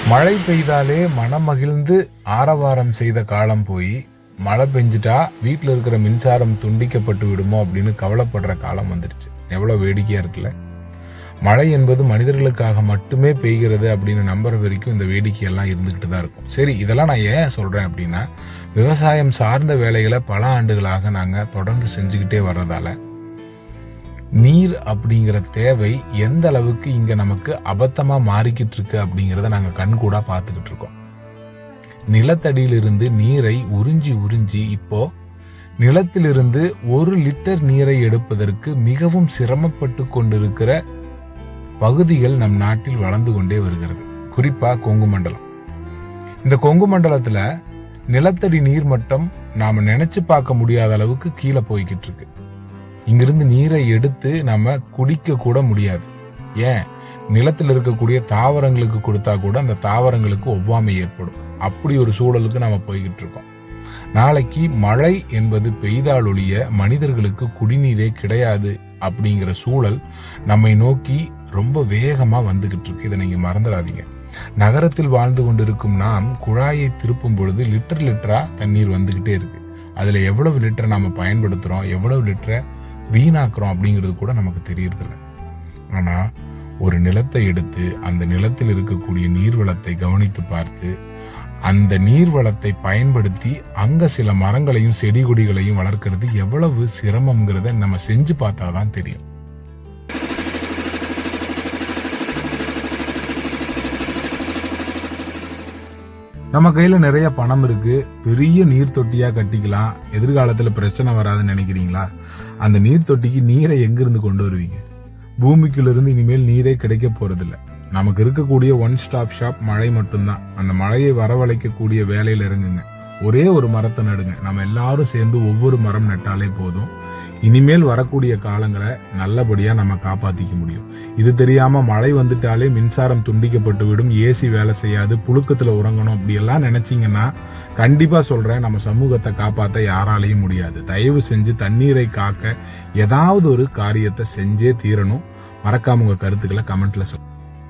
மழை பெய்தாலே மனமகிழ்ந்து ஆரவாரம் செய்த காலம் போய் மழை பெஞ்சிட்டா வீட்டில் இருக்கிற மின்சாரம் துண்டிக்கப்பட்டு விடுமோ அப்படின்னு கவலைப்படுற காலம் வந்துடுச்சு. எவ்வளோ வேடிக்கையா இருக்குல்ல. மழை என்பது மனிதர்களுக்காக மட்டுமே பெய்கிறது அப்படின்னு நம்புற வரைக்கும் இந்த வேடிக்கையெல்லாம் இருந்துகிட்டு தான் இருக்கும். சரி, இதெல்லாம் நான் ஏன் சொல்றேன் அப்படின்னா, விவசாயம் சார்ந்த வேலைகளை பல ஆண்டுகளாக நாங்கள் தொடர்ந்து செஞ்சுக்கிட்டே வர்றதால நீர் அப்படிங்கிற தேவை எந்த அளவுக்கு இங்க நமக்கு அபத்தமா மாறிக்கிட்டு இருக்கு அப்படிங்கிறத நாங்க கண்கூடா பார்த்துக்கிட்டு இருக்கோம். நிலத்தடியிலிருந்து நீரை உறிஞ்சி இப்போ நிலத்திலிருந்து 1 லிட்டர் நீரை எடுப்பதற்கு மிகவும் சிரமப்பட்டு கொண்டிருக்கிற பகுதிகள் நம் நாட்டில் வளர்ந்து கொண்டே வருகிறது. குறிப்பா கொங்கு மண்டலம். இந்த கொங்கு மண்டலத்துல நிலத்தடி நீர் மட்டம் நாம நினைச்சு பார்க்க முடியாத அளவுக்கு கீழே போய்கிட்டு இருக்கு. இங்கிருந்து நீரை எடுத்து நம்ம குடிக்க கூட முடியாது. ஏன், நிலத்தில் இருக்கக்கூடிய தாவரங்களுக்கு கொடுத்தா கூட அந்த தாவரங்களுக்கு ஒவ்வாமை ஏற்படும். அப்படி ஒரு சூழலுக்கு நம்ம போய்கிட்டு இருக்கோம். நாளைக்கு மழை என்பது பெய்தால் ஒழிய மனிதர்களுக்கு குடிநீரே கிடையாது அப்படிங்கிற சூழல் நம்மை நோக்கி ரொம்ப வேகமா வந்துகிட்டு இருக்கு. இதை நீங்க மறந்துடாதீங்க. நகரத்தில் வாழ்ந்து கொண்டிருக்கும் நாம் குழாயை திருப்பும் பொழுது லிட்டரா தண்ணீர் வந்துகிட்டே இருக்கு. அதுல எவ்வளவு லிட்டரை நாம பயன்படுத்துறோம், எவ்வளவு லிட்டரை வீணாக்குறோம் அப்படிங்கிறது கூட நமக்கு தெரியறதில்ல. ஆனா ஒரு நிலத்தை எடுத்து அந்த நிலத்தில் இருக்கக்கூடிய நீர்வளத்தை கவனித்து பார்த்து அந்த நீர்வளத்தை பயன்படுத்தி அங்க சில மரங்களையும் செடி கொடிகளையும் வளர்க்கிறது எவ்வளவு சிரமம்ங்கிறத நம்ம செஞ்சு பார்த்தாதான் தெரியும். நம்ம கையில நிறைய பணம் இருக்கு, பெரிய நீர் தொட்டியா கட்டிக்கலாம், எதிர்காலத்துல பிரச்சனை வராதுன்னு நினைக்கிறீங்களா? அந்த நீர் தொட்டிக்கு நீரை எங்கிருந்து கொண்டு வருவீங்க? பூமிக்குள்ள இருந்து இனிமேல் நீரே கிடைக்க போறதில்ல. நமக்கு இருக்கக்கூடிய 1 ஸ்டாப் ஷாப் மழை மட்டும்தான். அந்த மழையை வரவழைக்கக்கூடிய வேலையில இறங்குங்க. ஒரே ஒரு மரத்தை நடுங்க. நம்ம எல்லாரும் சேர்ந்து ஒவ்வொரு மரம் நட்டாலே போதும். இனிமேல் வரக்கூடிய காலங்களை நல்லபடியா நம்ம காப்பாத்திக்க முடியும். இது தெரியாம மழை வந்துட்டாலே மின்சாரம் துண்டிக்கப்பட்டு விடும், ஏசி வேலை செய்யாது, புழுக்கத்துல உறங்கணும் அப்படி எல்லாம் நினைச்சீங்கன்னா கண்டிப்பா சொல்றேன், நம்ம சமூகத்தை காப்பாற்ற யாராலையும் முடியாது. தயவு செஞ்சு தண்ணீரை காக்க ஏதாவது ஒரு காரியத்தை செஞ்சே தீரணும். மறக்காம உங்க கருத்துக்களை கமெண்ட்ல சொல்லுங்க.